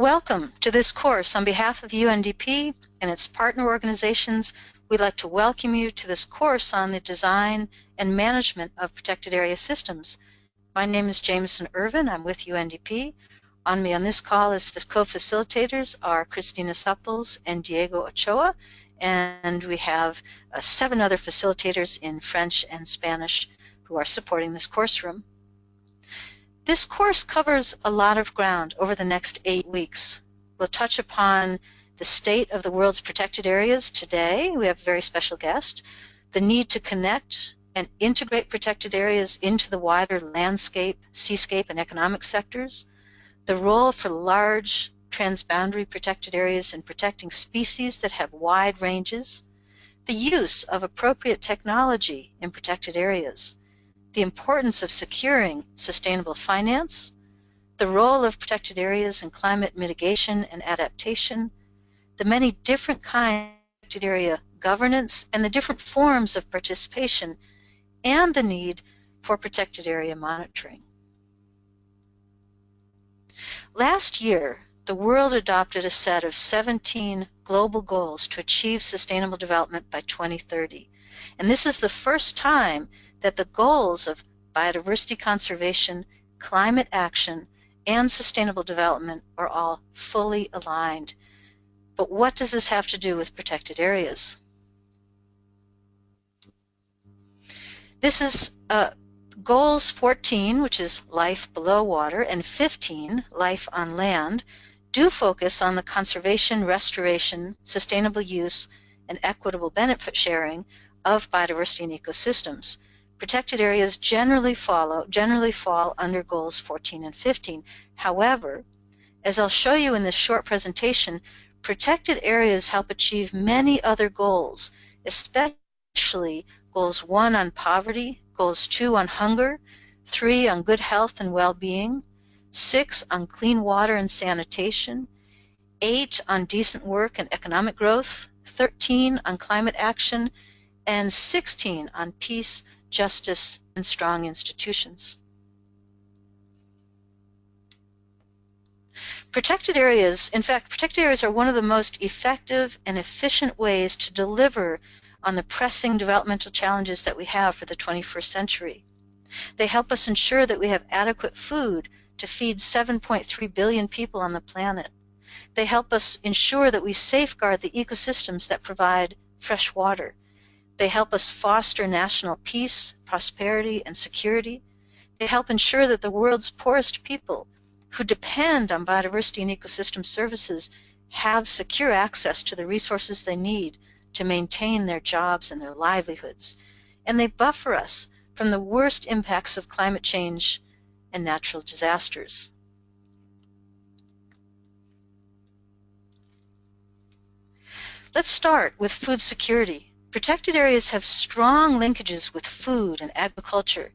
Welcome to this course. On behalf of UNDP and its partner organizations, we'd like to welcome you to this course on the design and management of protected area systems. My name is Jameson Irvin. I'm with UNDP. On me on this call as co-facilitators are Christina Supples and Diego Ochoa, and we have 7 other facilitators in French and Spanish who are supporting this course room. This course covers a lot of ground over the next 8 weeks. We'll touch upon the state of the world's protected areas today. We have a very special guest. The need to connect and integrate protected areas into the wider landscape, seascape, and economic sectors. The role for large transboundary protected areas in protecting species that have wide ranges. The use of appropriate technology in protected areas. The importance of securing sustainable finance, the role of protected areas in climate mitigation and adaptation, the many different kinds of protected area governance and the different forms of participation, and the need for protected area monitoring. Last year, the world adopted a set of 17 global goals to achieve sustainable development by 2030. And this is the first time that the goals of biodiversity conservation, climate action, and sustainable development are all fully aligned. But what does this have to do with protected areas? This is goals 14, which is life below water, and 15, life on land, do focus on the conservation, restoration, sustainable use, and equitable benefit sharing of biodiversity and ecosystems. Protected areas generally fall under goals 14 and 15. However, as I'll show you in this short presentation, protected areas help achieve many other goals, especially goals 1 on poverty, goals 2 on hunger, 3 on good health and well-being, 6 on clean water and sanitation, 8 on decent work and economic growth, 13 on climate action, and 16 on peace, justice, and strong institutions. Protected areas, in fact, protected areas are one of the most effective and efficient ways to deliver on the pressing developmental challenges that we have for the 21st century. They help us ensure that we have adequate food to feed 7.3 billion people on the planet. They help us ensure that we safeguard the ecosystems that provide fresh water. They help us foster national peace, prosperity, and security. They help ensure that the world's poorest people who depend on biodiversity and ecosystem services have secure access to the resources they need to maintain their jobs and their livelihoods. And they buffer us from the worst impacts of climate change and natural disasters. Let's start with food security. Protected areas have strong linkages with food and agriculture.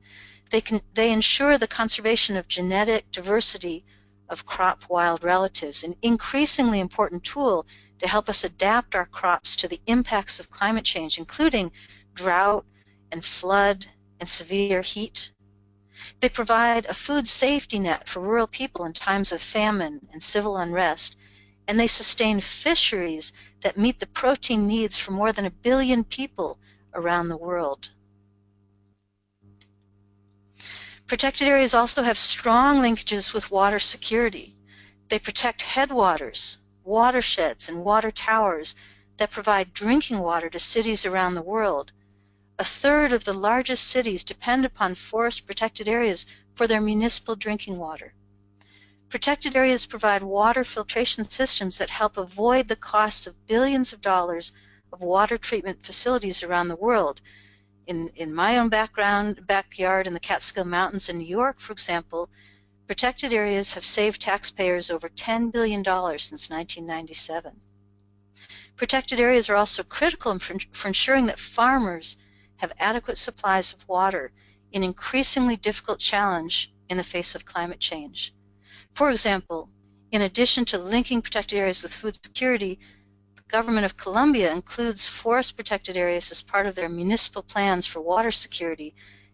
They ensure the conservation of genetic diversity of crop wild relatives, an increasingly important tool to help us adapt our crops to the impacts of climate change, including drought and flood and severe heat. They provide a food safety net for rural people in times of famine and civil unrest, and they sustain fisheries that meet the protein needs for more than 1 billion people around the world. Protected areas also have strong linkages with water security. They protect headwaters, watersheds, and water towers that provide drinking water to cities around the world. 1/3 of the largest cities depend upon forest protected areas for their municipal drinking water. Protected areas provide water filtration systems that help avoid the costs of billions of dollars of water treatment facilities around the world. In my own backyard in the Catskill Mountains in New York, for example, protected areas have saved taxpayers over $10 billion since 1997. Protected areas are also critical for ensuring that farmers have adequate supplies of water, an increasingly difficult challenge in the face of climate change. For example, in addition to linking protected areas with food security, the government of Colombia includes forest protected areas as part of their municipal plans for water security,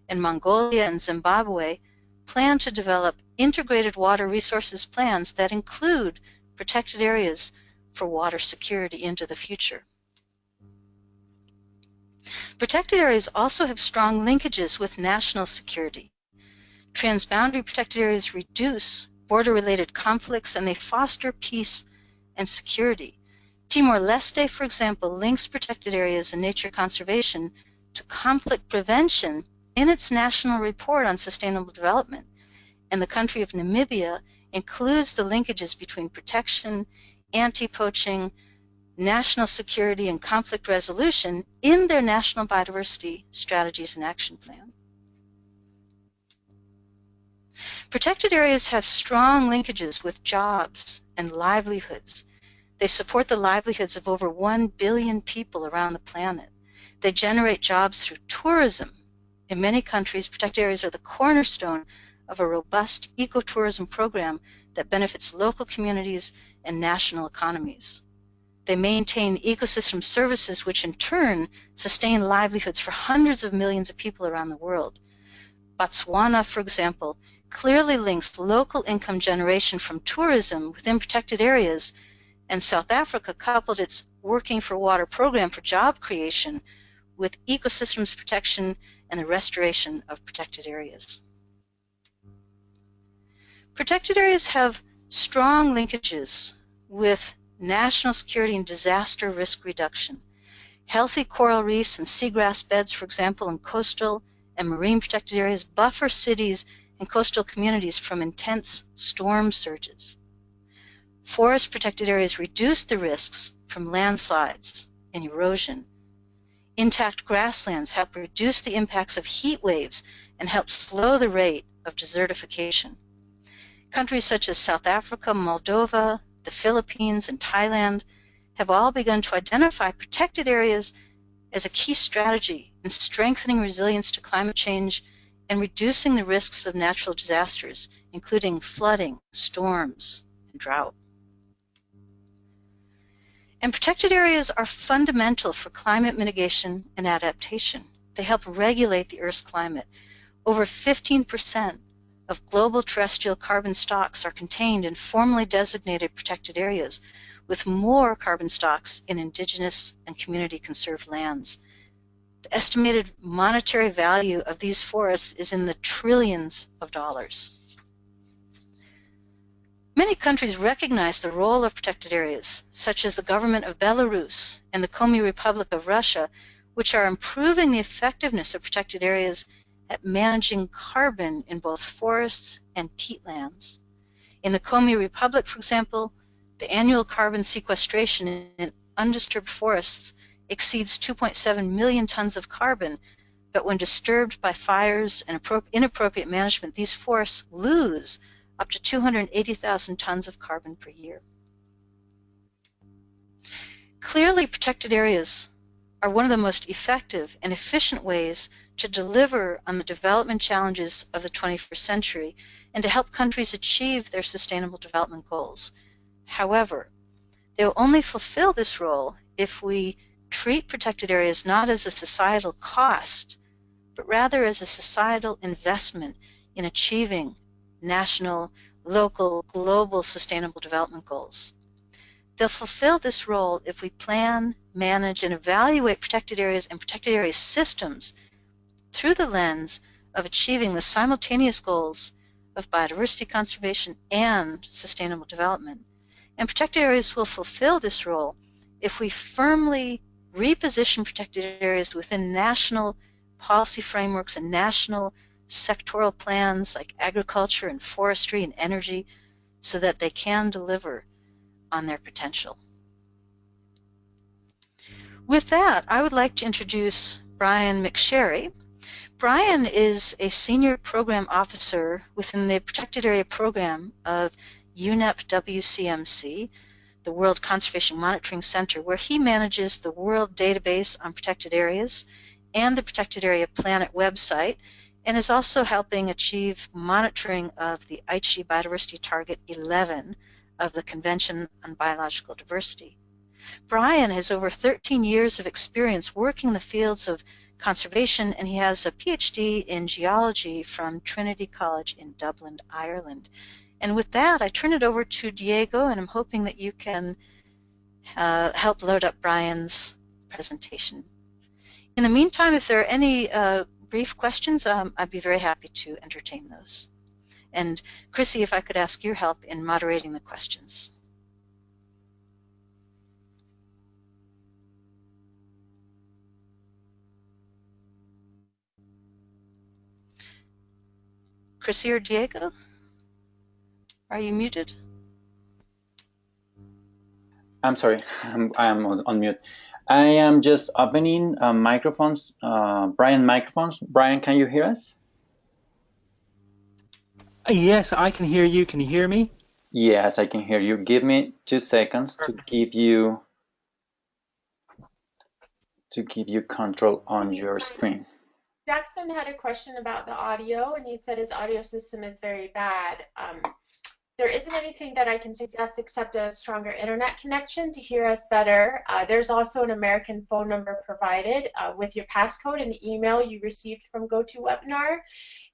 and Mongolia and Zimbabwe plan to develop integrated water resources plans that include protected areas for water security into the future. Protected areas also have strong linkages with national security. Transboundary protected areas reduce border-related conflicts and they foster peace and security. Timor-Leste, for example, links protected areas and nature conservation to conflict prevention in its national report on sustainable development. And the country of Namibia includes the linkages between protection, anti-poaching, national security, and conflict resolution in their national biodiversity strategies and action plan. Protected areas have strong linkages with jobs and livelihoods. They support the livelihoods of over 1 billion people around the planet. They generate jobs through tourism. In many countries, protected areas are the cornerstone of a robust ecotourism program that benefits local communities and national economies. They maintain ecosystem services which in turn sustain livelihoods for hundreds of millions of people around the world. Botswana, for example, clearly links local income generation from tourism within protected areas, and South Africa coupled its Working for Water program for job creation with ecosystems protection and the restoration of protected areas. Protected areas have strong linkages with national security and disaster risk reduction. Healthy coral reefs and seagrass beds, for example, in coastal and marine protected areas buffer cities and coastal communities from intense storm surges. Forest protected areas reduce the risks from landslides and erosion. Intact grasslands help reduce the impacts of heat waves and help slow the rate of desertification. Countries such as South Africa, Moldova, the Philippines, and Thailand have all begun to identify protected areas as a key strategy in strengthening resilience to climate change and reducing the risks of natural disasters, including flooding, storms, and drought. And protected areas are fundamental for climate mitigation and adaptation. They help regulate the Earth's climate. Over 15% of global terrestrial carbon stocks are contained in formally designated protected areas, with more carbon stocks in indigenous and community-conserved lands. The estimated monetary value of these forests is in the trillions of dollars. Many countries recognize the role of protected areas, such as the government of Belarus and the Komi Republic of Russia, which are improving the effectiveness of protected areas at managing carbon in both forests and peatlands. In the Komi Republic, for example, the annual carbon sequestration in undisturbed forests exceeds 2.7 million tons of carbon, but when disturbed by fires and inappropriate management, these forests lose up to 280,000 tons of carbon per year. Clearly, protected areas are one of the most effective and efficient ways to deliver on the development challenges of the 21st century and to help countries achieve their sustainable development goals. However, they will only fulfill this role if we treat protected areas not as a societal cost, but rather as a societal investment in achieving national, local, global sustainable development goals. They'll fulfill this role if we plan, manage, and evaluate protected areas and protected area systems through the lens of achieving the simultaneous goals of biodiversity conservation and sustainable development. And protected areas will fulfill this role if we firmly reposition protected areas within national policy frameworks and national sectoral plans like agriculture and forestry and energy so that they can deliver on their potential. With that, I would like to introduce Brian McSherry. Brian is a senior program officer within the Protected Area Program of UNEP WCMC, the World Conservation Monitoring Center, where he manages the World Database on Protected Areas and the Protected Area Planet website, and is also helping achieve monitoring of the Aichi Biodiversity Target 11 of the Convention on Biological Diversity. Brian has over 13 years of experience working in the fields of conservation, and he has a PhD in geology from Trinity College in Dublin, Ireland. And with that, I turn it over to Diego, and I'm hoping that you can help load up Brian's presentation. In the meantime, if there are any brief questions, I'd be very happy to entertain those. And Chrissy, if I could ask your help in moderating the questions. Chrissy or Diego, are you muted? I'm sorry, I am on mute. I am just opening microphones, Brian microphones. Brian, can you hear us? Yes, I can hear you. Can you hear me? Yes, I can hear you. Give me 2 seconds to give you control on your screen. Jackson had a question about the audio, and he said his audio system is very bad. There isn't anything that I can suggest except a stronger internet connection to hear us better. There's also an American phone number provided with your passcode in the email you received from GoToWebinar.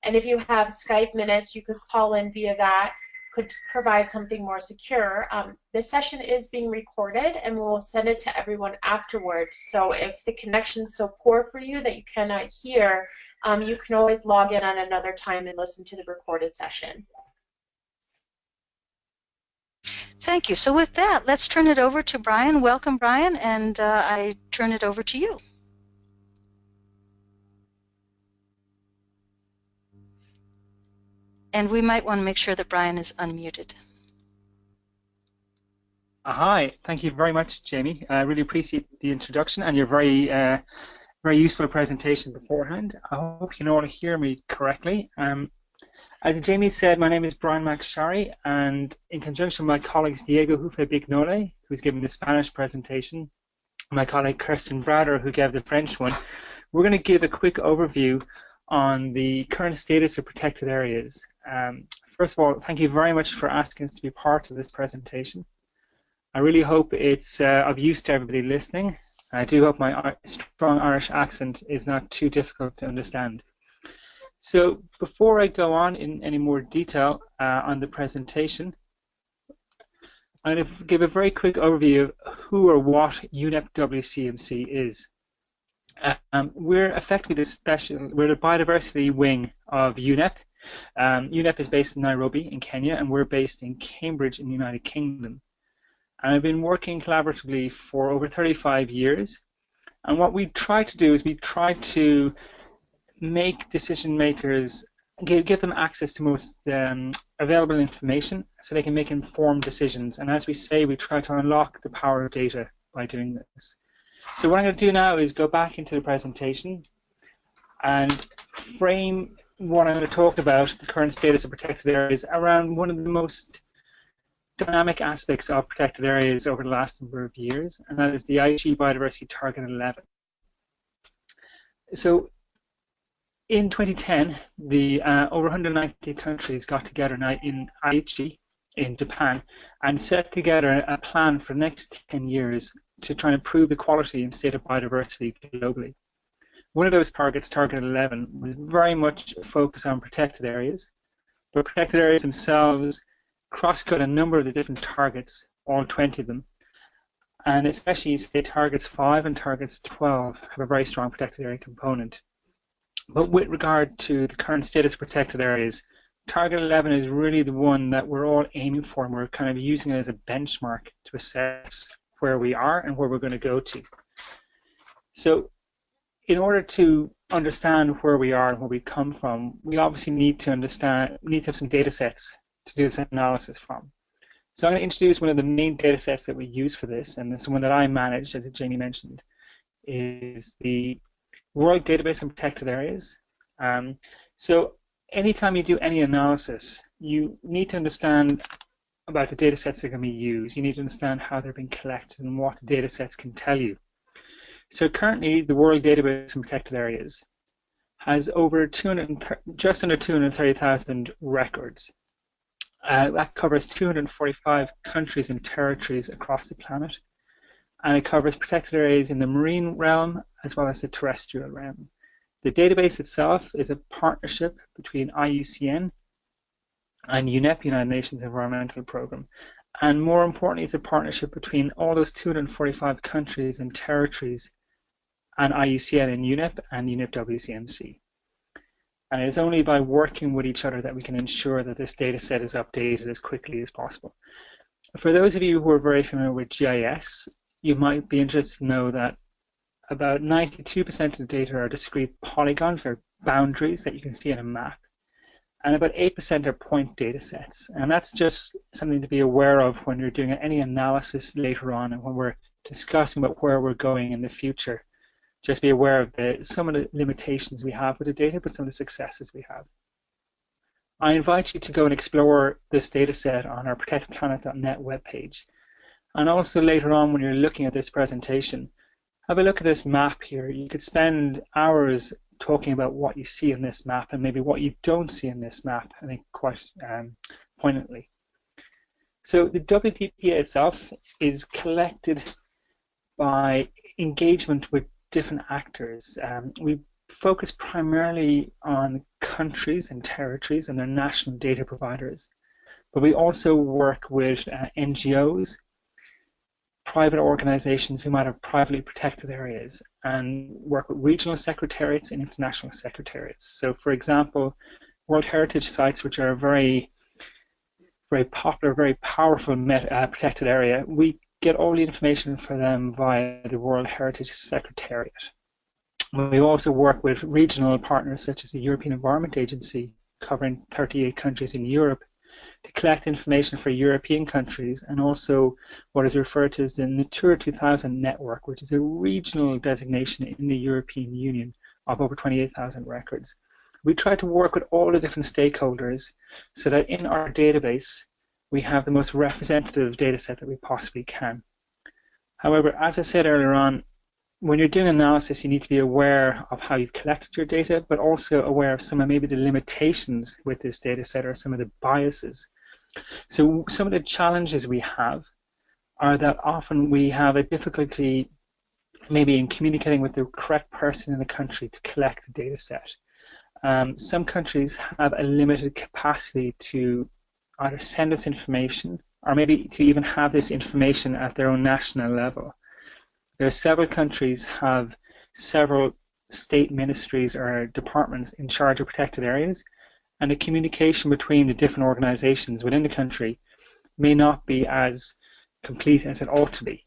And if you have Skype minutes, you could call in via that, could provide something more secure. This session is being recorded, and we'll send it to everyone afterwards. So if the connection's so poor for you that you cannot hear, you can always log in on another time and listen to the recorded session. Thank you. So with that, let's turn it over to Brian. Welcome, Brian, and I turn it over to you. And we might want to make sure that Brian is unmuted. Hi, thank you very much, Jamie. I really appreciate the introduction and your very useful presentation beforehand. I hope you can all hear me correctly. As Jamie said, my name is Brian McSharry, and in conjunction with my colleagues Diego Bignole, who's giving the Spanish presentation, and my colleague Kirsten Brader, who gave the French one, we're going to give a quick overview on the current status of protected areas. First of all, thank you very much for asking us to be part of this presentation. I really hope it's of use to everybody listening. I do hope my strong Irish accent is not too difficult to understand. So before I go on in any more detail on the presentation, I'm going to give a very quick overview of who or what UNEP WCMC is. We're effectively we're the biodiversity wing of UNEP. UNEP is based in Nairobi in Kenya, and we're based in Cambridge in the United Kingdom. And I've been working collaboratively for over 35 years. And what we try to do is we try to make decision makers, give them access to most available information so they can make informed decisions. And as we say, we try to unlock the power of data by doing this. So what I'm going to do now is go back into the presentation and frame what I'm going to talk about, the current status of protected areas, around one of the most dynamic aspects of protected areas over the last number of years, and that is the Aichi Biodiversity Target 11. So in 2010, the over 190 countries got together now in Aichi in Japan and set together a plan for the next 10 years to try and improve the quality and state of biodiversity globally. One of those targets, Target 11, was very much focused on protected areas, but protected areas themselves cross-cut a number of the different targets, all 20 of them, and especially say targets 5 and targets 12 have a very strong protected area component. But with regard to the current status of protected areas, Target 11 is really the one that we're all aiming for, and we're kind of using it as a benchmark to assess where we are and where we're going to go to. So in order to understand where we are and where we come from, we obviously need to have some data sets to do this analysis from. So I'm going to introduce one of the main data sets that we use for this, and this is one that I managed, as Jamie mentioned, is the World Database on Protected Areas. So anytime you do any analysis, you need to understand about the data sets that are going to be used. You need to understand how they're being collected and what the data sets can tell you. So currently, the World Database on Protected Areas has over just under 230,000 records. That covers 245 countries and territories across the planet, and it covers protected areas in the marine realm as well as the terrestrial realm. The database itself is a partnership between IUCN and UNEP, United Nations Environmental Programme. And more importantly, it's a partnership between all those 245 countries and territories and IUCN and UNEP and UNEP WCMC. And it is only by working with each other that we can ensure that this data set is updated as quickly as possible. For those of you who are very familiar with GIS, you might be interested to know that about 92% of the data are discrete polygons or boundaries that you can see in a map. And about 8% are point data sets. And that's just something to be aware of when you're doing any analysis later on and when we're discussing about where we're going in the future. Just be aware of some of the limitations we have with the data, but some of the successes we have. I invite you to go and explore this data set on our protectedplanet.net webpage. And also later on when you're looking at this presentation, have a look at this map here. You could spend hours talking about what you see in this map and maybe what you don't see in this map, I think quite poignantly. So the WDP itself is collected by engagement with different actors. We focus primarily on countries and territories and their national data providers, but we also work with NGOs, private organizations who might have privately protected areas, and work with regional secretariats and international secretariats. So for example, World Heritage Sites, which are a very popular, very powerful protected area, we get all the information for them via the World Heritage Secretariat. We also work with regional partners such as the European Environment Agency, covering 38 countries in Europe, to collect information for European countries, and also what is referred to as the Natura 2000 network, which is a regional designation in the European Union of over 28,000 records. We try to work with all the different stakeholders so that in our database we have the most representative data set that we possibly can. However, as I said earlier on, when you're doing analysis, you need to be aware of how you've collected your data, but also aware of some of maybe the limitations with this data set or some of the biases. So some of the challenges we have are that often we have a difficulty maybe in communicating with the correct person in the country to collect the data set. Some countries have a limited capacity to either send us information or maybe to even have this information at their own national level. There are several countries have several state ministries or departments in charge of protected areas, and the communication between the different organizations within the country may not be as complete as it ought to be.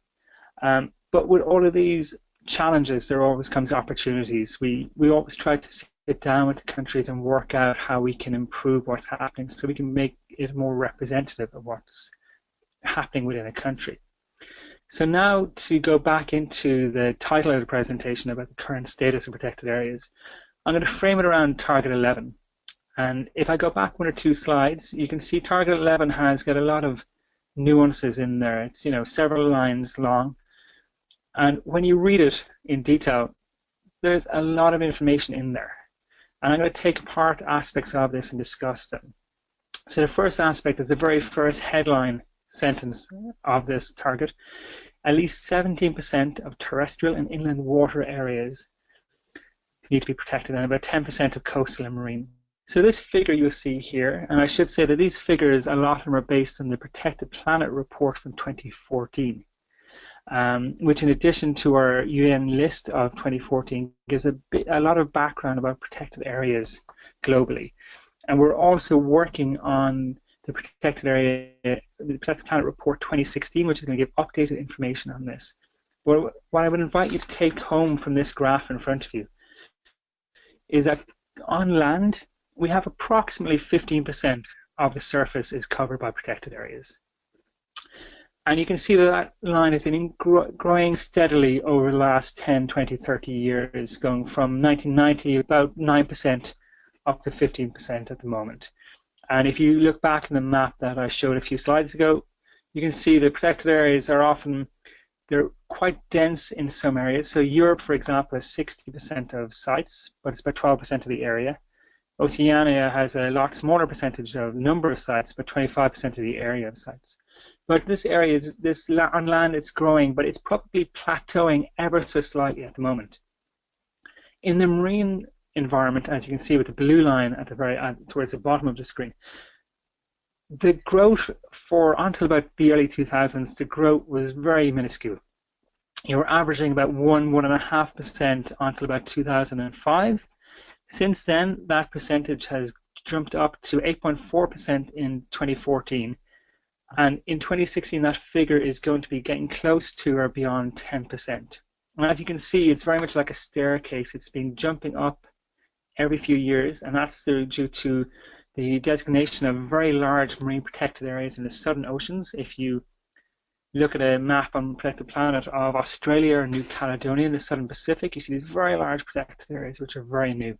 But with all of these challenges, there always comes opportunities. We always try to sit down with the countries and work out how we can improve what's happening so we can make it more representative of what's happening within a country. So now to go back into the title of the presentation about the current status of protected areas, I'm going to frame it around Target 11. And if I go back one or two slides, you can see Target 11 has got a lot of nuances in there. It's, several lines long. And when you read it in detail, there's a lot of information in there. And I'm going to take apart aspects of this and discuss them. So the first aspect is the very first headline sentence of this target. At least 17% of terrestrial and inland water areas need to be protected, and about 10% of coastal and marine. So this figure you'll see here, and I should say that these figures, a lot of them are based on the Protected Planet report from 2014, which in addition to our UN list of 2014 gives a lot of background about protected areas globally. And we're also working on the Protected Planet Report 2016, which is going to give updated information on this. But what I would invite you to take home from this graph in front of you is that on land, we have approximately 15% of the surface is covered by protected areas. And you can see that line has been growing steadily over the last 10, 20, 30 years, going from 1990, about 9%, up to 15% at the moment. And if you look back in the map that I showed a few slides ago, you can see the protected areas are often, they're quite dense in some areas. So Europe, for example, has 60% of sites, but it's about 12% of the area. Oceania has a lot smaller percentage of number of sites, but 25% of the area of sites. But this area, on land, it's growing, but it's probably plateauing ever so slightly at the moment. In the marine environment, as you can see with the blue line at the towards the bottom of the screen, The growth until about the early 2000s, the growth was very minuscule. You were averaging about 1.5% until about 2005. Since then, that percentage has jumped up to 8.4% in 2014. And in 2016, that figure is going to be getting close to or beyond 10%. And as you can see, it's very much like a staircase. It's been jumping up every few years, and that's due to the designation of very large marine protected areas in the southern oceans. If you look at a map on Protected Planet of Australia or New Caledonia in the southern Pacific, you see these very large protected areas which are very new.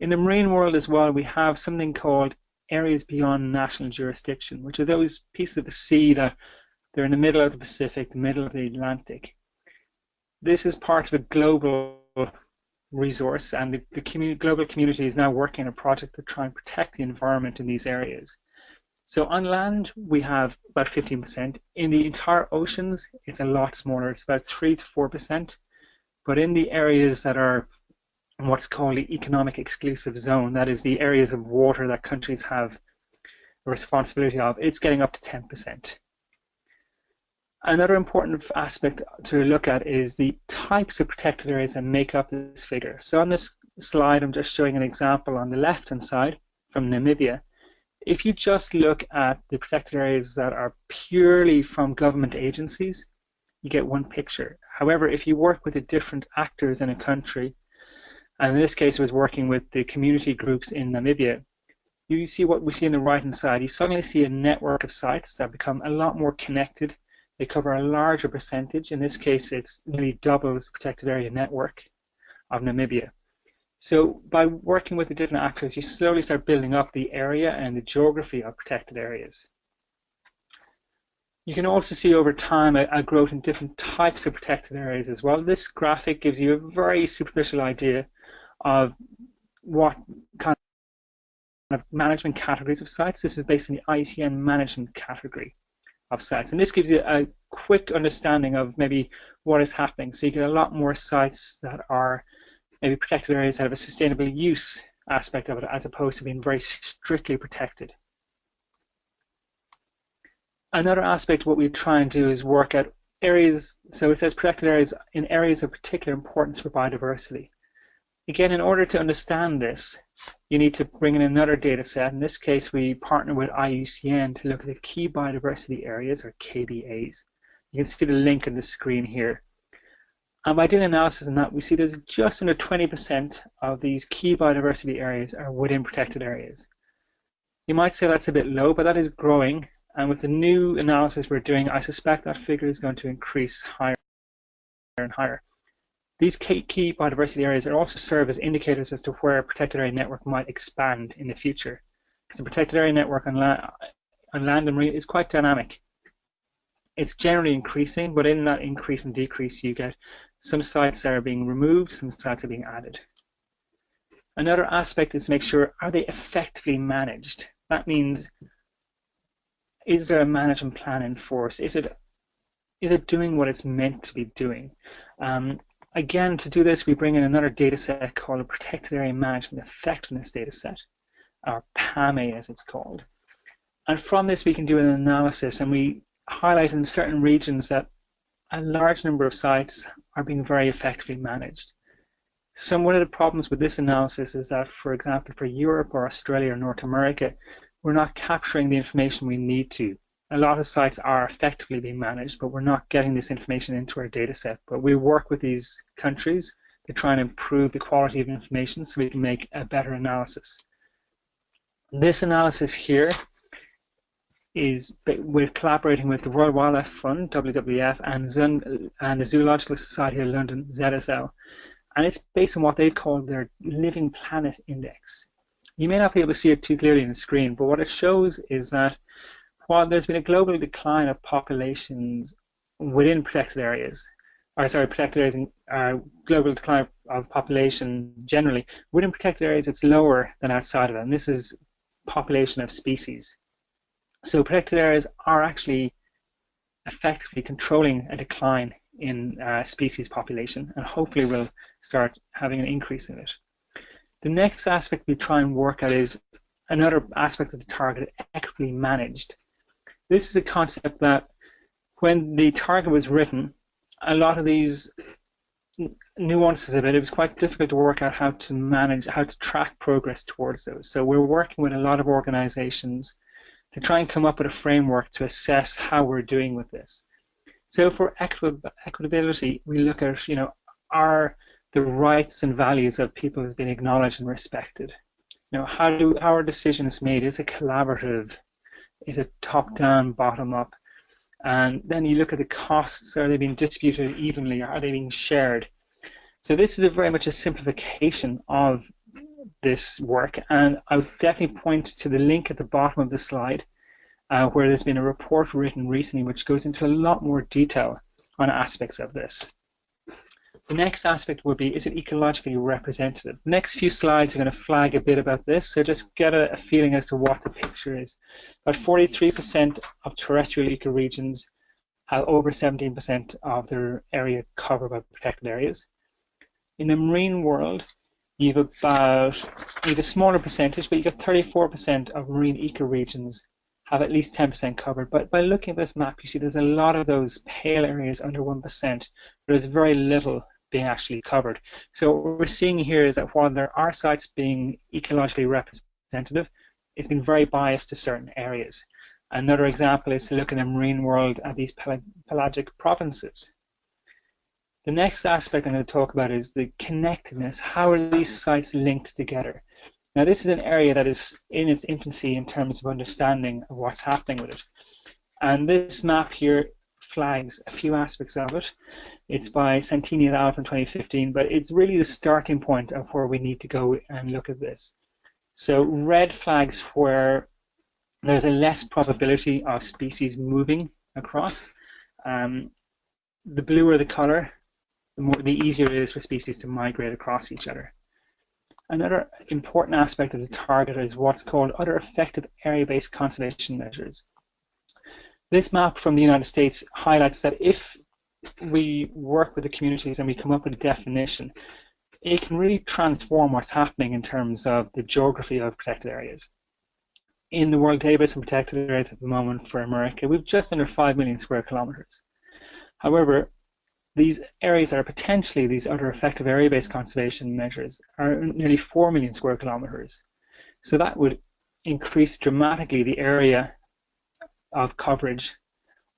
In the marine world as well, we have something called areas beyond national jurisdiction, which are those pieces of the sea that they're in the middle of the Pacific, the middle of the Atlantic. This is part of a global resource, and the global community is now working on a project to try and protect the environment in these areas. So on land, we have about 15%. In the entire oceans, it's a lot smaller. It's about 3 to 4%. But in the areas that are what's called the economic exclusive zone, that is the areas of water that countries have a responsibility of, it's getting up to 10%. Another important aspect to look at is the types of protected areas that make up this figure. So on this slide, I'm just showing an example on the left-hand side from Namibia. If you just look at the protected areas that are purely from government agencies, you get one picture. However, if you work with the different actors in a country, and in this case I was working with the community groups in Namibia, you see what we see on the right-hand side. You suddenly see a network of sites that become a lot more connected. They cover a larger percentage. In this case, it's nearly double the protected area network of Namibia. So by working with the different actors, you slowly start building up the area and the geography of protected areas. You can also see over time a growth in different types of protected areas as well. This graphic gives you a very superficial idea of what kind of management categories of sites. This is based on the IUCN management category of sites, and this gives you a quick understanding of maybe what is happening. So you get a lot more sites that are maybe protected areas that have a sustainable use aspect of it, as opposed to being very strictly protected. Another aspect of what we try and do is work at areas, so it says protected areas in areas of particular importance for biodiversity. Again, in order to understand this, you need to bring in another data set. In this case, we partner with IUCN to look at the key biodiversity areas, or KBAs. You can see the link on the screen here. And by doing analysis on that, we see there's just under 20% of these key biodiversity areas are within protected areas. You might say that's a bit low, but that is growing. And with the new analysis we're doing, I suspect that figure is going to increase higher and higher. These key biodiversity areas also serve as indicators as to where a protected area network might expand in the future. Because a protected area network on land and marine is quite dynamic. It's generally increasing, but in that increase and decrease, you get some sites that are being removed, some sites are being added. Another aspect is to make sure, are they effectively managed? That means, is there a management plan in force? Is it doing what it's meant to be doing? Again, to do this, we bring in another data set called a Protected Area Management Effectiveness Data Set, or PAME as it's called. And from this, we can do an analysis, and we highlight in certain regions that a large number of sites are being very effectively managed. One of the problems with this analysis is that, for example, for Europe or Australia or North America, we're not capturing the information we need to. A lot of sites are effectively being managed, but we're not getting this information into our data set. But we work with these countries to try and improve the quality of information so we can make a better analysis. This analysis here is we're collaborating with the World Wildlife Fund, WWF, and the Zoological Society of London, ZSL. And it's based on what they call their Living Planet Index. You may not be able to see it too clearly on the screen, but what it shows is that while there's been a global decline of populations within protected areas, global decline of population generally, within protected areas it's lower than outside of it, and this is population of species. So protected areas are actually effectively controlling a decline in species population, and hopefully we'll start having an increase in it. The next aspect we try and work at is another aspect of the target, equitably managed. This is a concept that when the target was written, a lot of these nuances of it, it was quite difficult to work out how to manage, how to track progress towards those. So we're working with a lot of organizations to try and come up with a framework to assess how we're doing with this. So for equitability, we look at, are the rights and values of people has been acknowledged and respected? How our decisions made? Is it collaborative? Is it top-down, bottom-up? And then you look at the costs. Are they being distributed evenly? Are they being shared? So this is very much a simplification of this work, and I would definitely point to the link at the bottom of the slide where there's been a report written recently which goes into a lot more detail on aspects of this. The next aspect would be, is it ecologically representative? The next few slides are going to flag a bit about this, so just get a feeling as to what the picture is. About 43% of terrestrial ecoregions have over 17% of their area covered by protected areas. In the marine world, you have a smaller percentage, but you got 34% of marine ecoregions have at least 10% covered. But by looking at this map, you see there's a lot of those pale areas under 1%, but there's very little being actually covered. So what we're seeing here is that while there are sites being ecologically representative, it's been very biased to certain areas. Another example is to look in the marine world at these pelagic provinces. The next aspect I'm going to talk about is the connectedness. How are these sites linked together? Now, this is an area that is in its infancy in terms of understanding of what's happening with it. And this map here flags a few aspects of it. It's by Santini et al. From 2015, but it's really the starting point of where we need to go and look at this. So red flags where there's a less probability of species moving across. The bluer the color, the easier it is for species to migrate across each other. Another important aspect of the target is what's called other effective area-based conservation measures. This map from the United States highlights that if we work with the communities and we come up with a definition, it can really transform what's happening in terms of the geography of protected areas. In the World Database of Protected Areas at the moment for America, we've just under 5 million square kilometers. However, these areas that are potentially these other effective area-based conservation measures are nearly 4 million square kilometers. So that would increase dramatically the area of coverage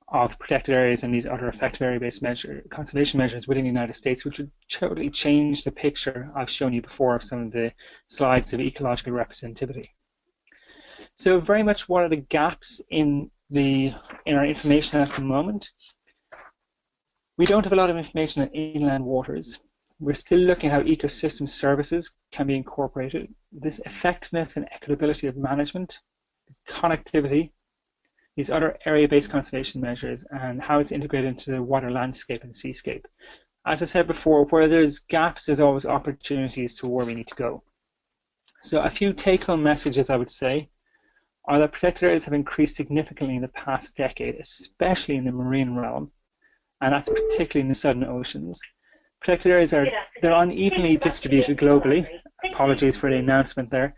of protected areas and these other effective area-based conservation measures within the United States, which would totally change the picture I've shown you before of some of the slides of ecological representativity. So very much what are the gaps in our information at the moment? We don't have a lot of information on inland waters. We're still looking at how ecosystem services can be incorporated. This effectiveness and equitability of management, connectivity, these other area-based conservation measures, and how it's integrated into the water landscape and seascape. As I said before, where there's gaps, there's always opportunities to where we need to go. So a few take-home messages I would say are that protected areas have increased significantly in the past decade, especially in the marine realm, and that's particularly in the southern oceans. Protected areas they're unevenly distributed globally. Apologies for the announcement there.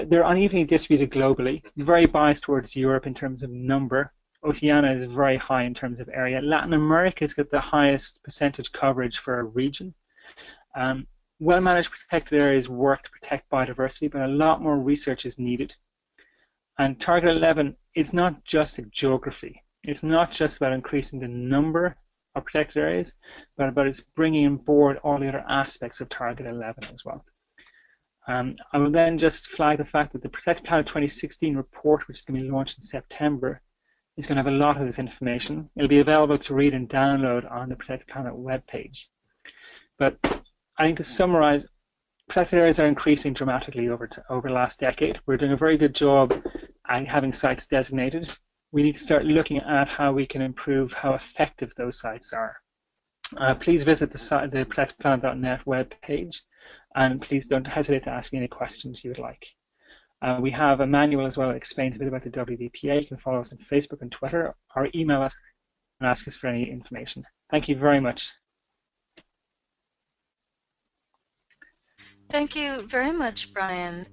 They're unevenly distributed globally, very biased towards Europe in terms of number. Oceania is very high in terms of area. Latin America's got the highest percentage coverage for a region. Well-managed protected areas work to protect biodiversity, but a lot more research is needed. And Target 11 is not just a geography. It's not just about increasing the number of protected areas, but about it's bringing on board all the other aspects of Target 11 as well. I will then just flag the fact that the Protected Planet 2016 report, which is going to be launched in September, is going to have a lot of this information. It'll be available to read and download on the Protected Planet webpage. But I think to summarize, protected areas are increasing dramatically over the last decade. We're doing a very good job at having sites designated. We need to start looking at how we can improve how effective those sites are. Please visit the protectedplanet.net webpage, and please don't hesitate to ask me any questions you would like. We have a manual as well that explains a bit about the WDPA. You can follow us on Facebook and Twitter, or email us and ask us for any information. Thank you very much. Thank you very much, Brian.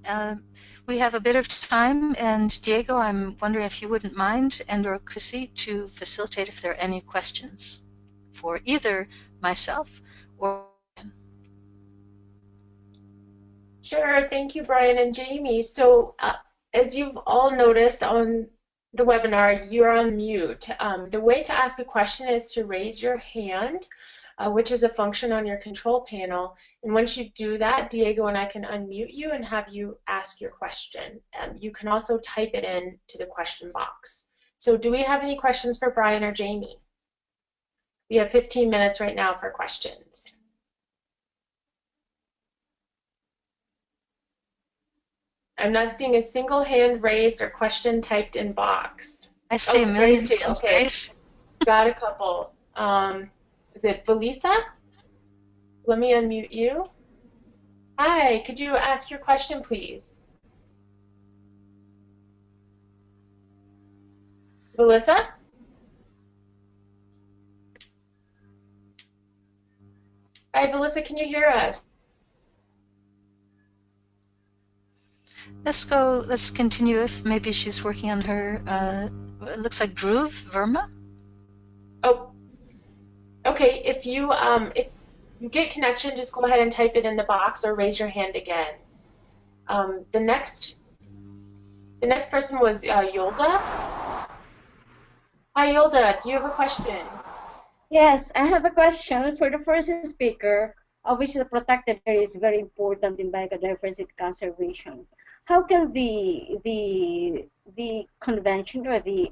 We have a bit of time, and Diego, I'm wondering if you wouldn't mind, and or Chrissy, to facilitate if there are any questions for either myself or Brian. Sure, thank you, Brian and Jamie. So, as you've all noticed on the webinar, you're on mute. The way to ask a question is to raise your hand, which is a function on your control panel. And once you do that, Diego and I can unmute you and have you ask your question. You can also type it in to the question box. So do we have any questions for Brian or Jamie? We have 15 minutes right now for questions. I'm not seeing a single hand raised or question typed in box. I see a million there's two. hands Okay, raised. got a couple. Is it Felisa? Let me unmute you. Hi, could you ask your question, please? Melissa? Hi, Melissa, can you hear us? Let's continue if maybe she's working on her, it looks like Dhruv Verma. Oh, okay, if you get connection, just go ahead and type it in the box or raise your hand again. The next person was Yolda. Hi, Yolda, do you have a question? Yes, I have a question for the first speaker, of which the protected area is very important in biodiversity conservation. How can the convention or the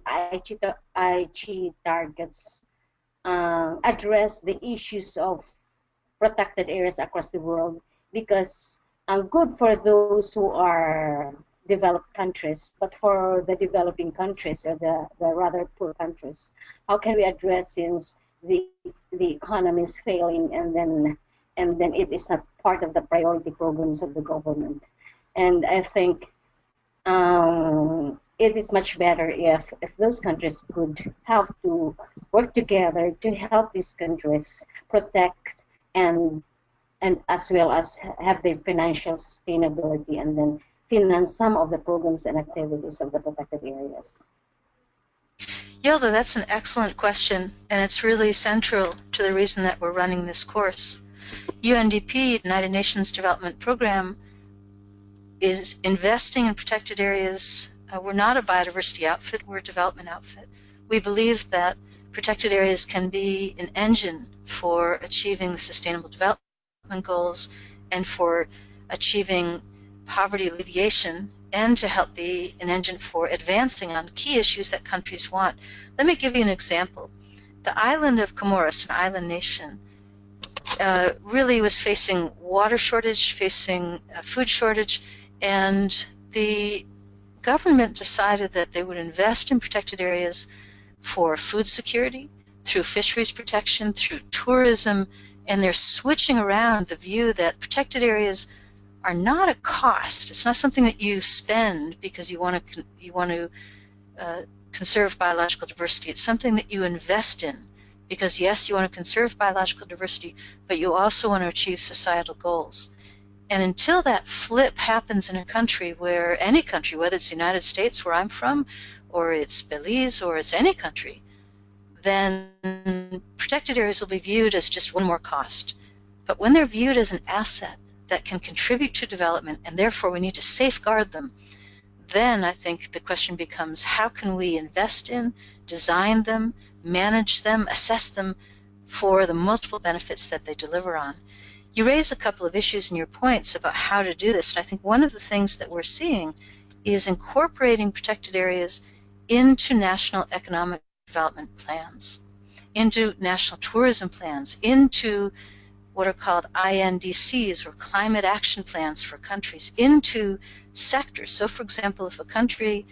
Aichi targets address the issues of protected areas across the world? Because good for those who are developed countries, but for the developing countries or the rather poor countries, how can we address, since the economy is failing and then it is not part of the priority programs of the government? And I think it is much better if those countries could have to work together to help these countries protect and as well as have their financial sustainability and then finance some of the programs and activities of the protected areas. Yilda, that's an excellent question, and it's really central to the reason that we're running this course. UNDP, United Nations Development Program, is investing in protected areas. We're not a biodiversity outfit, we're a development outfit. We believe that protected areas can be an engine for achieving the Sustainable Development Goals and for achieving poverty alleviation, and to help be an engine for advancing on key issues that countries want. Let me give you an example. The island of Comoros, an island nation, really was facing water shortage, facing food shortage, and the government decided that they would invest in protected areas for food security, through fisheries protection, through tourism, and they're switching around the view that protected areas are not a cost. It's not something that you spend because you want to conserve biological diversity. It's something that you invest in because, yes, you want to conserve biological diversity, but you also want to achieve societal goals. And until that flip happens in a country, where any country, whether it's the United States, where I'm from, or it's Belize, or it's any country, then protected areas will be viewed as just one more cost. But when they're viewed as an asset that can contribute to development, and therefore we need to safeguard them, then I think the question becomes, how can we invest in, design them, manage them, assess them for the multiple benefits that they deliver on? You raise a couple of issues in your points about how to do this, and I think one of the things that we're seeing is incorporating protected areas into national economic development plans, into national tourism plans, into what are called INDCs, or climate action plans for countries, into sectors. So, for example, if a country,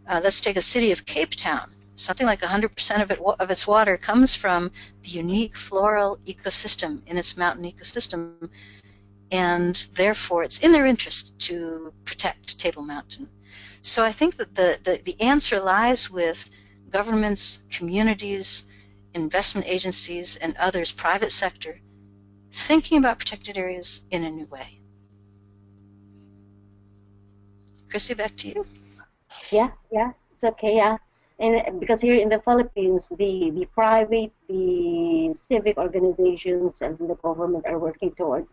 let's take a city of Cape Town, something like 100% of its water comes from the unique floral ecosystem in its mountain ecosystem, and therefore it's in their interest to protect Table Mountain. So I think that the answer lies with governments, communities, investment agencies, and others, private sector, thinking about protected areas in a new way. Chrissy, back to you. Yeah, it's okay. Yeah, and because here in the Philippines, the private, the civic organizations, and the government are working towards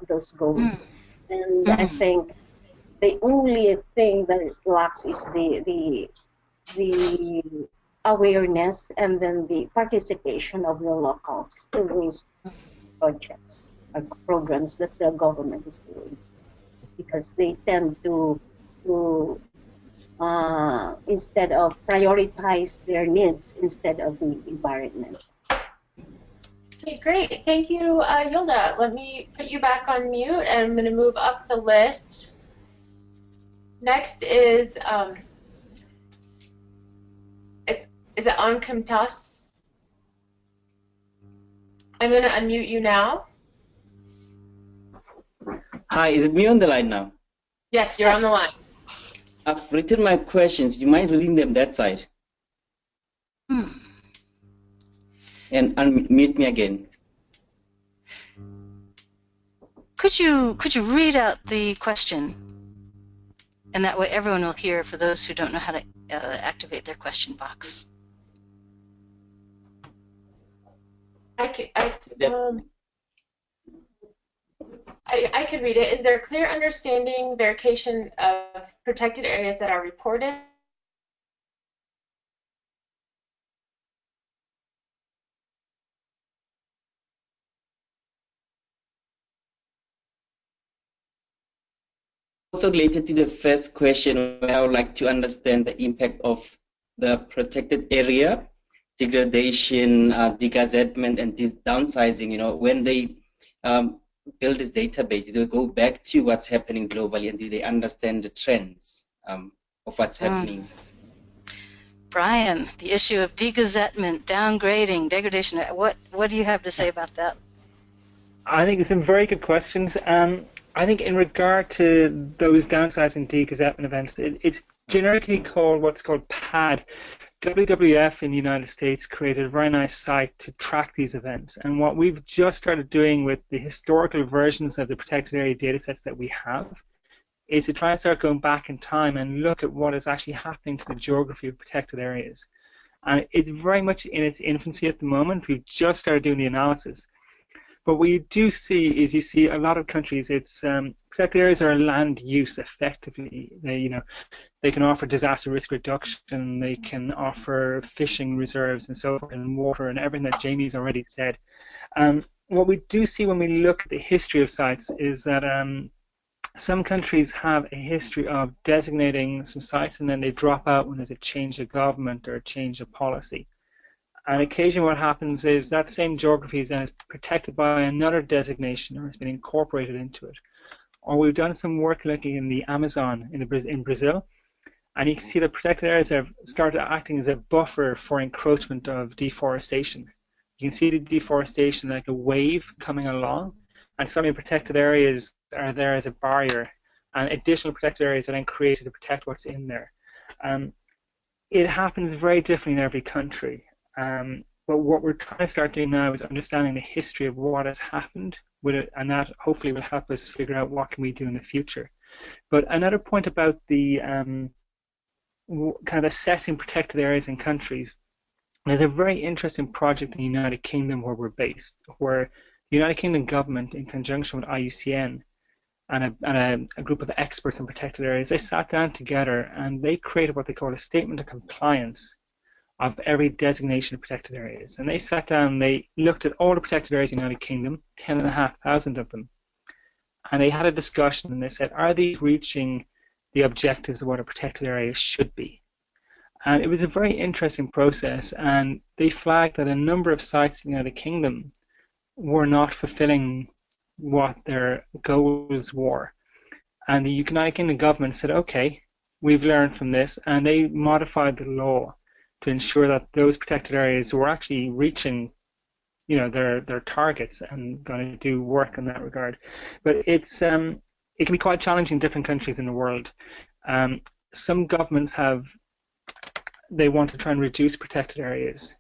those goals. And I think the only thing that it lacks is the awareness and then the participation of the locals to those projects or programs that the government is doing, because they tend to instead of prioritize their needs instead of the environment. Okay, great. Thank you, Yilda. Let me put you back on mute, and I'm going to move up the list. Next is is it Ankimtas? I'm going to unmute you now. Hi, is it me on the line now? Yes, you're on the line. I've written my questions. Do you mind reading them that side? And unmute me again. Could you read out the question? And that way everyone will hear, for those who don't know how to activate their question box. I could read it. Is there a clear understanding, verification of protected areas that are reported? Also related to the first question, I would like to understand the impact of the protected area, degradation, degazettement, and this downsizing. You know, when they build this database, do they go back to what's happening globally, and do they understand the trends of what's happening? Brian, the issue of degazettement, downgrading, degradation, what do you have to say about that? I think it's some very good questions. I think in regard to those downsizing degazettement events, it's generically called what's called PAD. WWF in the United States created a very nice site to track these events. And what we've just started doing with the historical versions of the protected area datasets that we have is to try and start going back in time and look at what is actually happening to the geography of protected areas. And it's very much in its infancy at the moment. We've just started doing the analysis. But what you do see is you see a lot of countries, it's protected areas are land use effectively. They can offer disaster risk reduction, they can offer fishing reserves and so forth, and water and everything that Jamie's already said. What we do see when we look at the history of sites is that some countries have a history of designating some sites and then they drop out when there's a change of government or a change of policy. And occasionally what happens is that same geography is then protected by another designation or has been incorporated into it. Or we've done some work looking in the Amazon in Brazil, and you can see that protected areas have started acting as a buffer for encroachment of deforestation. You can see the deforestation like a wave coming along, and some of the protected areas are there as a barrier, and additional protected areas are then created to protect what's in there. It happens very differently in every country. But what we're trying to start doing now is understanding the history of what has happened with it, and that hopefully will help us figure out what can we do in the future. But another point about the kind of assessing protected areas in countries, there's a very interesting project in the United Kingdom where we're based, where the United Kingdom government, in conjunction with IUCN and a group of experts in protected areas, they sat down together and they created what they call a statement of compliance of every designation of protected areas. And they sat down, they looked at all the protected areas in the United Kingdom, 10,500 of them, and they had a discussion and they said, are these reaching the objectives of what a protected area should be? And it was a very interesting process, and they flagged that a number of sites in the United Kingdom were not fulfilling what their goals were. And the United Kingdom government said, okay, we've learned from this, and they modified the law to ensure that those protected areas were actually reaching, their targets and going to do work in that regard. But it can be quite challenging in different countries in the world. Some governments they want to try and reduce protected areas.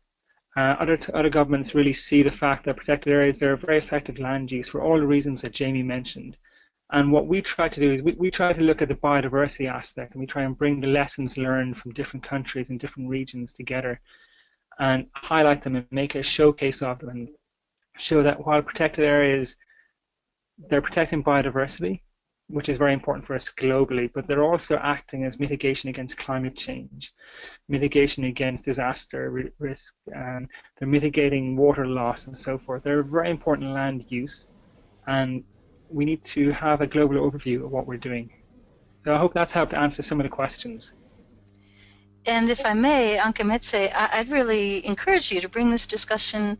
Other governments really see the fact that protected areas are a very effective land use for all the reasons that Jamie mentioned. And what we try to do is we try to look at the biodiversity aspect, and we try and bring the lessons learned from different countries and different regions together and highlight them and make a showcase of them and show that while protected areas, they're protecting biodiversity, which is very important for us globally, but they're also acting as mitigation against climate change, mitigation against disaster risk, and they're mitigating water loss and so forth. They're very important land use, and we need to have a global overview of what we're doing. So I hope that's helped answer some of the questions. And if I may, Anke Metze, I'd really encourage you to bring this discussion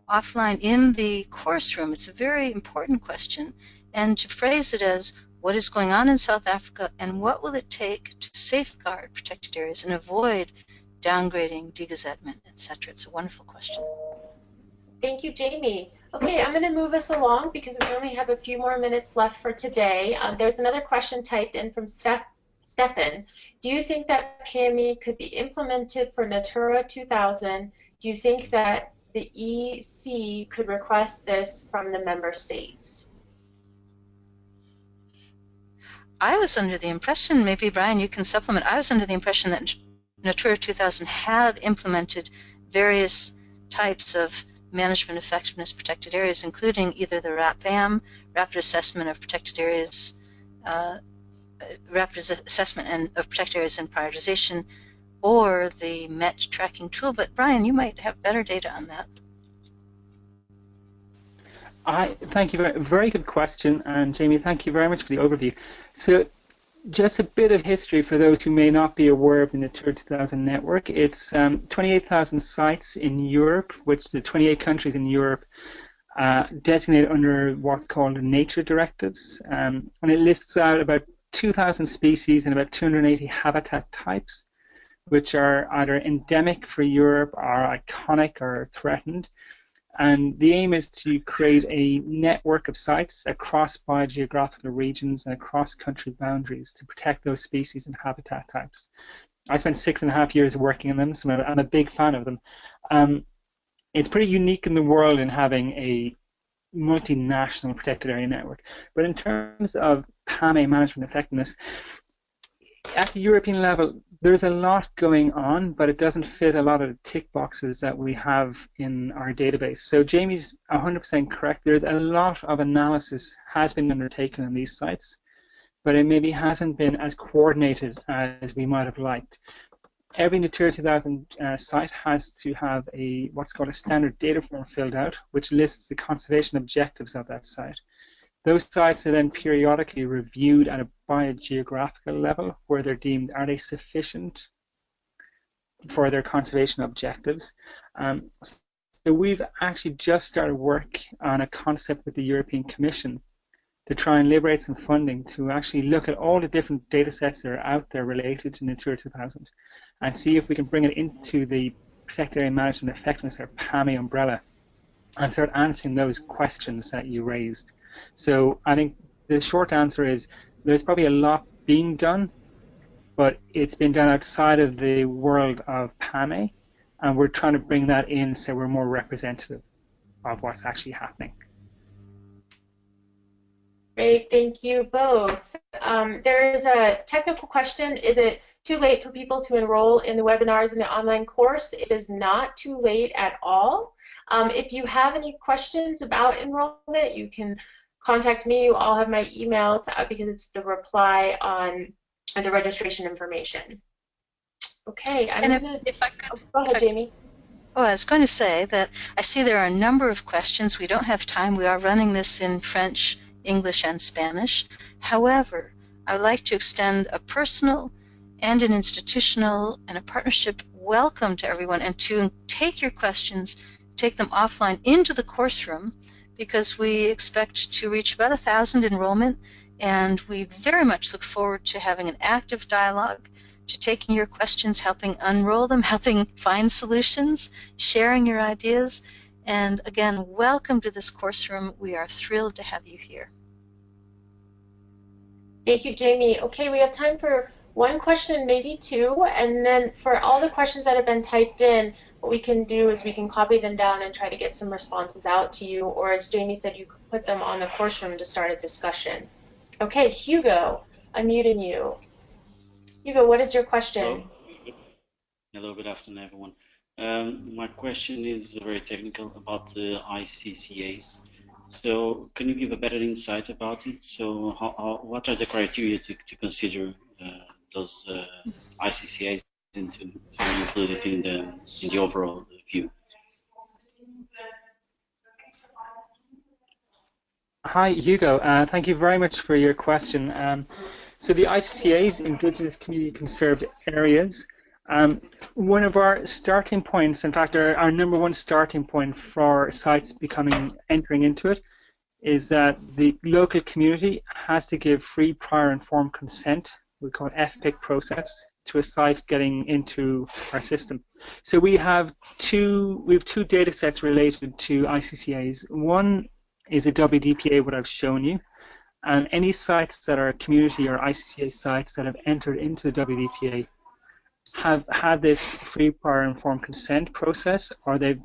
offline in the course room. It's a very important question, and to phrase it as, what is going on in South Africa and what will it take to safeguard protected areas and avoid downgrading, degazettement, etc.? It's a wonderful question. Thank you, Jamie. Okay, I'm going to move us along because we only have a few more minutes left for today. There's another question typed in from Stefan. Do you think that PME could be implemented for Natura 2000? Do you think that the EC could request this from the member states? I was under the impression, maybe Brian, you can supplement, I was under the impression that Natura 2000 had implemented various types of management effectiveness protected areas, including either the RAPAM, Rapid Assessment of Protected Areas, Rapid Assessment of Protected Areas and Prioritization, or the MET tracking tool. But Brian, you might have better data on that. Thank you. Very good question, and Jamie, thank you very much for the overview. So just a bit of history for those who may not be aware of the Natura 2000 network. It's 28,000 sites in Europe, which the 28 countries in Europe designate under what's called nature directives. And it lists out about 2,000 species and about 280 habitat types, which are either endemic for Europe or iconic or threatened. And the aim is to create a network of sites across biogeographical regions and across country boundaries to protect those species and habitat types. I spent 6.5 years working on them, so I'm a big fan of them. It's pretty unique in the world in having a multinational protected area network. But in terms of PAME management effectiveness, at the European level, there's a lot going on, but it doesn't fit a lot of the tick boxes that we have in our database. So Jamie's 100% correct. There's a lot of analysis has been undertaken on these sites, but it maybe hasn't been as coordinated as we might have liked. Every Natura 2000 site has to have what's called a standard data form filled out, which lists the conservation objectives of that site. Those sites are then periodically reviewed at a biogeographical level where they're deemed, are they sufficient for their conservation objectives? So we've actually just started work on a concept with the European Commission to try and liberate some funding to actually look at all the different data sets that are out there related to Natura 2000 and see if we can bring it into the Protected Area Management Effectiveness, or PAME umbrella, and start answering those questions that you raised. So I think the short answer is there's probably a lot being done, but it's been done outside of the world of PAME, and we're trying to bring that in so we're more representative of what's actually happening. Great, thank you both. There is a technical question. Is it too late for people to enroll in the webinars in the online course? It is not too late at all. If you have any questions about enrollment, you can contact me. You all have my emails because it's the reply on the registration information. Okay, If I could, go ahead, Jamie. Oh, I was going to say that I see there are a number of questions. We don't have time. We are running this in French, English, and Spanish. However, I would like to extend a personal and an institutional and a partnership welcome to everyone, and to take your questions, take them offline into the course room, because we expect to reach about 1,000 enrollment, and we very much look forward to having an active dialogue, to taking your questions, helping unroll them, helping find solutions, sharing your ideas. And again, welcome to this course room. We are thrilled to have you here. Thank you, Jamie. Okay, we have time for one question, maybe two, and then for all the questions that have been typed in, what we can do is we can copy them down and try to get some responses out to you, or as Jamie said, you could put them on the course room to start a discussion. Okay, Hugo, unmuting you. Hugo, what is your question? Hello, good afternoon, everyone. My question is very technical about the ICCAs. So, can you give a better insight about it? So, what are the criteria to consider those ICCAs and to include it in the overall view? Hi, Hugo. Thank you very much for your question. So the ICCAs, Indigenous Community Conserved Areas, one of our starting points, in fact, our number one starting point for sites entering into it, is that the local community has to give free, prior, informed consent, we call it FPIC process, to a site getting into our system. So we have two data sets related to ICCAs. One is a WDPA, what I've shown you, and any sites that are community or ICCA sites that have entered into the WDPA have had this free, prior, informed consent process, or that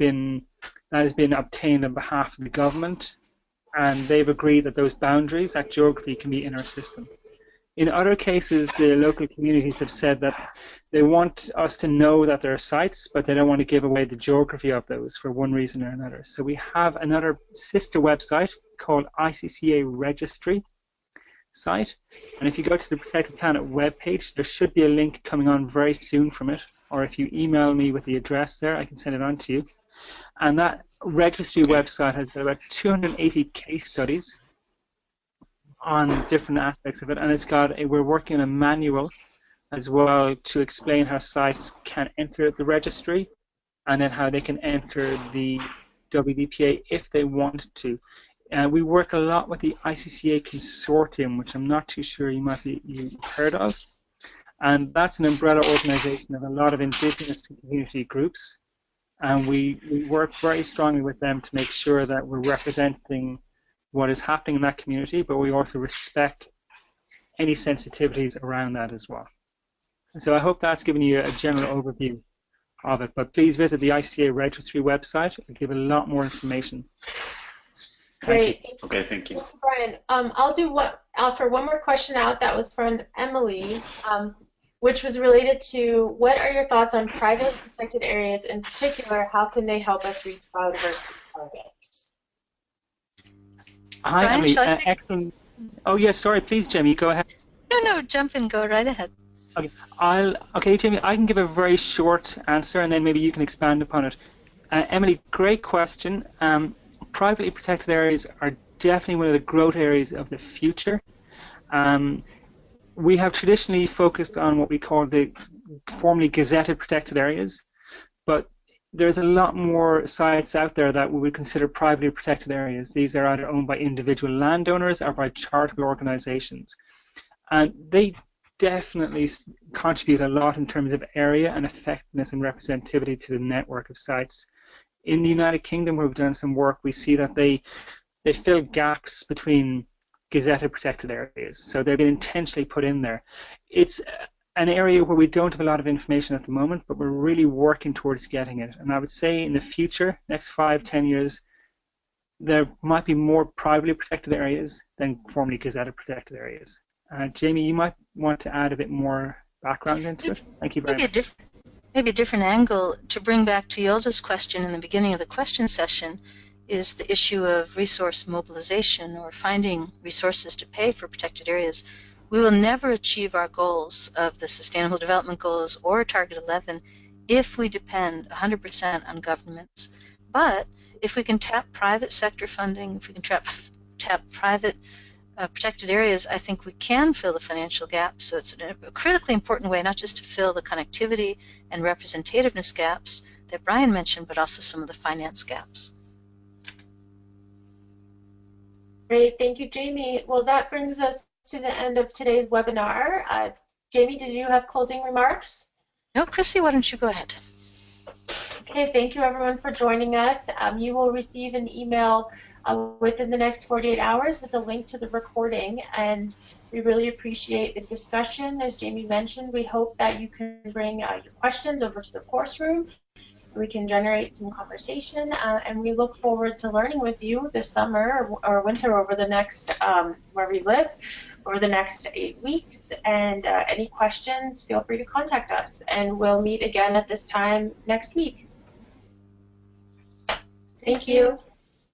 has been obtained on behalf of the government, and they've agreed that those boundaries, that geography, can be in our system. In other cases, the local communities have said that they want us to know that there are sites, but they don't want to give away the geography of those for one reason or another. So we have another sister website called ICCA Registry site, and if you go to the Protected Planet webpage, there should be a link coming on very soon from it, or if you email me with the address there, I can send it on to you. And that registry website has got about 280 case studies on different aspects of it, and we're working on a manual as well to explain how sites can enter the registry and then how they can enter the WDPA if they want to. We work a lot with the ICCA Consortium, which I'm not too sure you've heard of, and that's an umbrella organization of a lot of Indigenous community groups, and we work very strongly with them to make sure that we're representing what is happening in that community, but we also respect any sensitivities around that as well. And so I hope that's given you a general overview of it, but please visit the ICCA Registry website. It'll give a lot more information. Great. Okay, thank you. Thank you, Brian. I'll offer one more question out that was from Emily, which was related to what are your thoughts on private protected areas in particular? How can they help us reach biodiversity targets? Hi, Brian, Emily. shall I Excellent. Oh, yes, sorry, please, Jamie, go ahead. No, jump in, go right ahead. Okay, Jamie, I can give a very short answer, and then maybe you can expand upon it. Emily, great question. Privately protected areas are definitely one of the growth areas of the future. We have traditionally focused on what we call the formerly gazetted protected areas, but there's a lot more sites out there that we would consider privately protected areas. These are either owned by individual landowners or by charitable organizations. And they definitely contribute a lot in terms of area and effectiveness and representativity to the network of sites. In the United Kingdom, where we've done some work, we see that they fill gaps between gazetted protected areas. So they've been intentionally put in there. It's an area where we don't have a lot of information at the moment, but we're really working towards getting it. And I would say in the future, next 5-10 years, there might be more privately protected areas than formerly gazetted protected areas. Jamie, you might want to add a bit more background into it. Thank you very much. Maybe a different angle to bring back to Yolda's question in the beginning of the question session is the issue of resource mobilization or finding resources to pay for protected areas. We will never achieve our goals of the Sustainable Development Goals or Target 11 if we depend 100% on governments. But if we can tap private sector funding, if we can tap private protected areas, I think we can fill the financial gap. So it's a critically important way not just to fill the connectivity and representativeness gaps that Brian mentioned, but also some of the finance gaps. Great, thank you, Jamie. Well, that brings us to the end of today's webinar. Jamie, did you have closing remarks? No, Chrissy, why don't you go ahead? Okay, thank you everyone for joining us. You will receive an email within the next 48 hours with a link to the recording, and we really appreciate the discussion. As Jamie mentioned, we hope that you can bring your questions over to the course room. we can generate some conversation, and we look forward to learning with you this summer or winter over the next, where we live, over the next 8 weeks. And any questions, feel free to contact us, and we'll meet again at this time next week. Thank you.